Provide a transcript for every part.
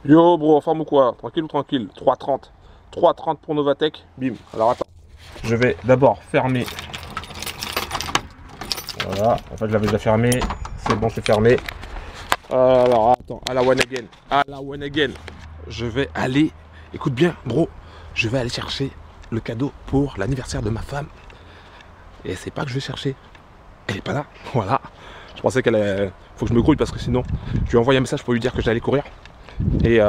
Yo bro, en forme ou quoi? Tranquille ou tranquille? 3,30. 3,30 pour Novatech. Bim. Alors attends. Je vais d'abord fermer. Voilà. En fait, je l'avais déjà fermé. C'est bon, c'est fermé. Alors attends. À la one again. À la one again. Je vais aller. Écoute bien, bro. Je vais aller chercher le cadeau pour l'anniversaire de ma femme. Et c'est pas que je vais chercher. Elle est pas là. Voilà. Je pensais qu'elle est... Faut que je me grouille parce que sinon, je lui ai envoyé un message pour lui dire que j'allais courir. Et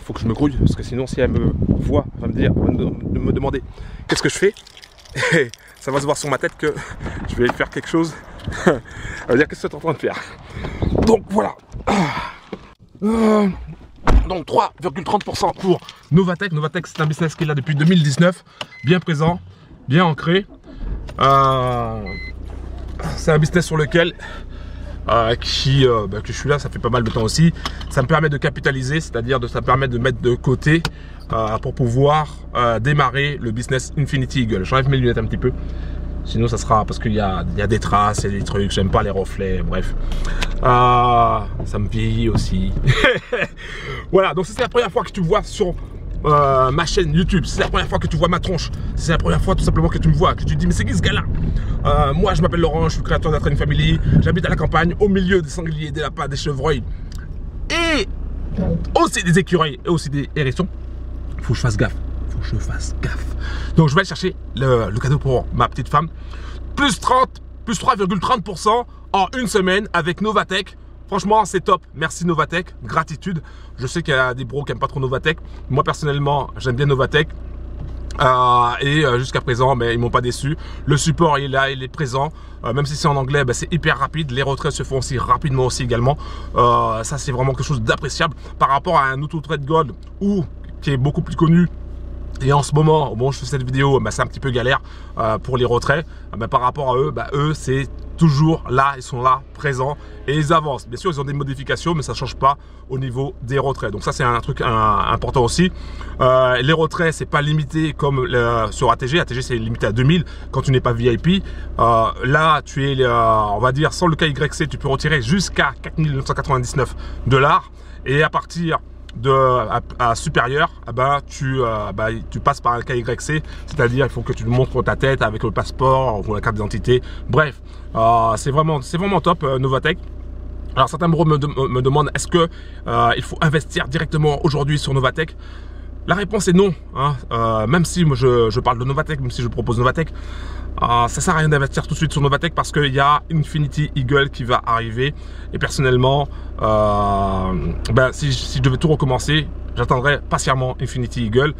faut que je me grouille parce que sinon si elle me voit, elle va me dire, me demander qu'est-ce que je fais. Et ça va se voir sur ma tête que je vais faire quelque chose. Elle va dire qu'est-ce que tu es en train de faire. Donc voilà. Donc 3,30% pour Novatech. Novatech, c'est un business qui est là depuis 2019, bien présent, bien ancré. C'est un business sur lequel que je suis là, ça fait pas mal de temps aussi. Ça me permet de capitaliser, c'est-à-dire ça me permet de mettre de côté pour pouvoir démarrer le business Infinity Eagle. J'enlève mes lunettes un petit peu, sinon ça sera parce qu'il y a des traces, il y a des trucs, j'aime pas les reflets, bref. Ça me vieillit aussi. Voilà, donc c'est la première fois que tu me vois sur ma chaîne YouTube, c'est la première fois que tu vois ma tronche, c'est la première fois tout simplement que tu me vois, que tu te dis mais c'est qui ce gars-là? Moi je m'appelle Laurent, je suis le créateur de la Training Family, j'habite à la campagne, au milieu des sangliers, des lapins, des chevreuils et aussi des écureuils et aussi des hérissons. Faut que je fasse gaffe, faut que je fasse gaffe. Donc je vais aller chercher le cadeau pour ma petite femme. Plus 3,30% en une semaine avec Novatech. Franchement, c'est top. Merci Novatech. Gratitude. Je sais qu'il y a des bros qui n'aiment pas trop Novatech. Moi, personnellement, j'aime bien Novatech. Jusqu'à présent, ils m'ont pas déçu. Le support, il est là, il est présent. Même si c'est en anglais, c'est hyper rapide. Les retraits se font aussi rapidement aussi également. Ça, c'est vraiment quelque chose d'appréciable par rapport à un Auto-Trade Gold qui est beaucoup plus connu. Et en ce moment, au moment où je fais cette vidéo, c'est un petit peu galère pour les retraits. Par rapport à eux, eux, c'est toujours là, ils sont là, présents et ils avancent. Bien sûr, ils ont des modifications, mais ça ne change pas au niveau des retraits. Donc ça, c'est un truc important aussi. Les retraits, c'est pas limité comme sur ATG. ATG, c'est limité à 2000 quand tu n'es pas VIP. Là, tu es, on va dire, sans le KYC, tu peux retirer jusqu'à 4 999 $. Et à partir à supérieur, tu passes par un KYC, c'est-à-dire il faut que tu montres ta tête avec le passeport ou la carte d'identité. Bref, c'est vraiment top Novatech. Alors certains me demandent est-ce que il faut investir directement aujourd'hui sur Novatech? La réponse est non, hein. Même si moi je parle de Novatech, même si je propose Novatech, ça sert à rien d'investir tout de suite sur Novatech parce qu'il y a Infinity Eagle qui va arriver. Et personnellement, si je devais tout recommencer, j'attendrais patiemment Infinity Eagle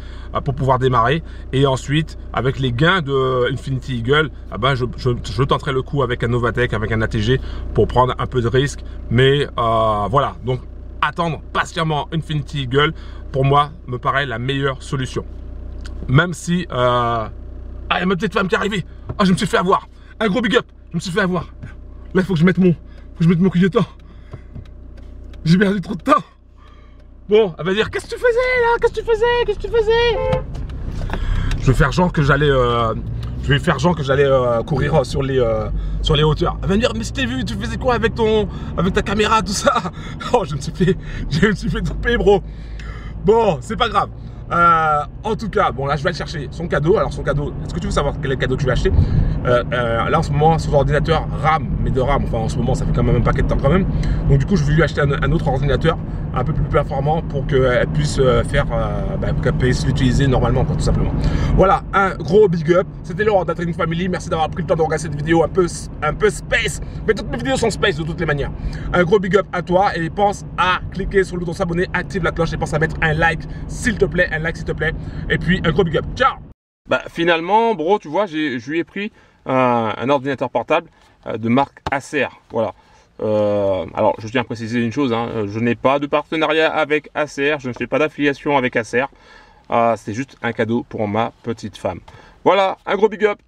pour pouvoir démarrer. Et ensuite, avec les gains de Infinity Eagle, je tenterai le coup avec un Novatech, avec un ATG pour prendre un peu de risque. Mais voilà, donc attendre patiemment Infinity Eagle, pour moi, me paraît la meilleure solution. Même si... ah, il y a ma petite femme qui est arrivée. Ah, je me suis fait avoir. Un gros big up. Je me suis fait avoir. Là, il faut que je mette mon clignotant. J'ai perdu trop de temps. Bon, elle va dire, qu'est-ce que tu faisais là? Qu'est-ce que tu faisais? Qu'est-ce que tu faisais? Je vais faire genre que j'allais... courir sur les hauteurs. Elle va me dire, mais je t'ai vu, tu faisais quoi avec ta caméra, tout ça? Oh, je me suis fait tromper, bro. Bon, c'est pas grave. En tout cas, bon là je vais aller chercher son cadeau. Alors son cadeau, est-ce que tu veux savoir quel est le cadeau que je vais acheter? Là en ce moment, son ordinateur RAM, mais de RAM, enfin en ce moment ça fait quand même un paquet de temps quand même. Donc du coup je vais lui acheter un autre ordinateur un peu plus performant pour qu'elle puisse qu'elle puisse l'utiliser normalement quoi, tout simplement. Voilà, un gros big up. C'était Laurent de la Training Family. Merci d'avoir pris le temps de regarder cette vidéo un peu space. Mais toutes mes vidéos sont space de toutes les manières. Un gros big up à toi et pense à cliquer sur le bouton s'abonner, active la cloche et pense à mettre un like s'il te plaît, et puis un gros big up. Ciao. Finalement, bro, tu vois, je lui ai pris un ordinateur portable de marque Acer. Voilà. Alors, je tiens à préciser une chose, hein, je n'ai pas de partenariat avec Acer, je ne fais pas d'affiliation avec Acer. C'est juste un cadeau pour ma petite femme. Voilà, un gros big up.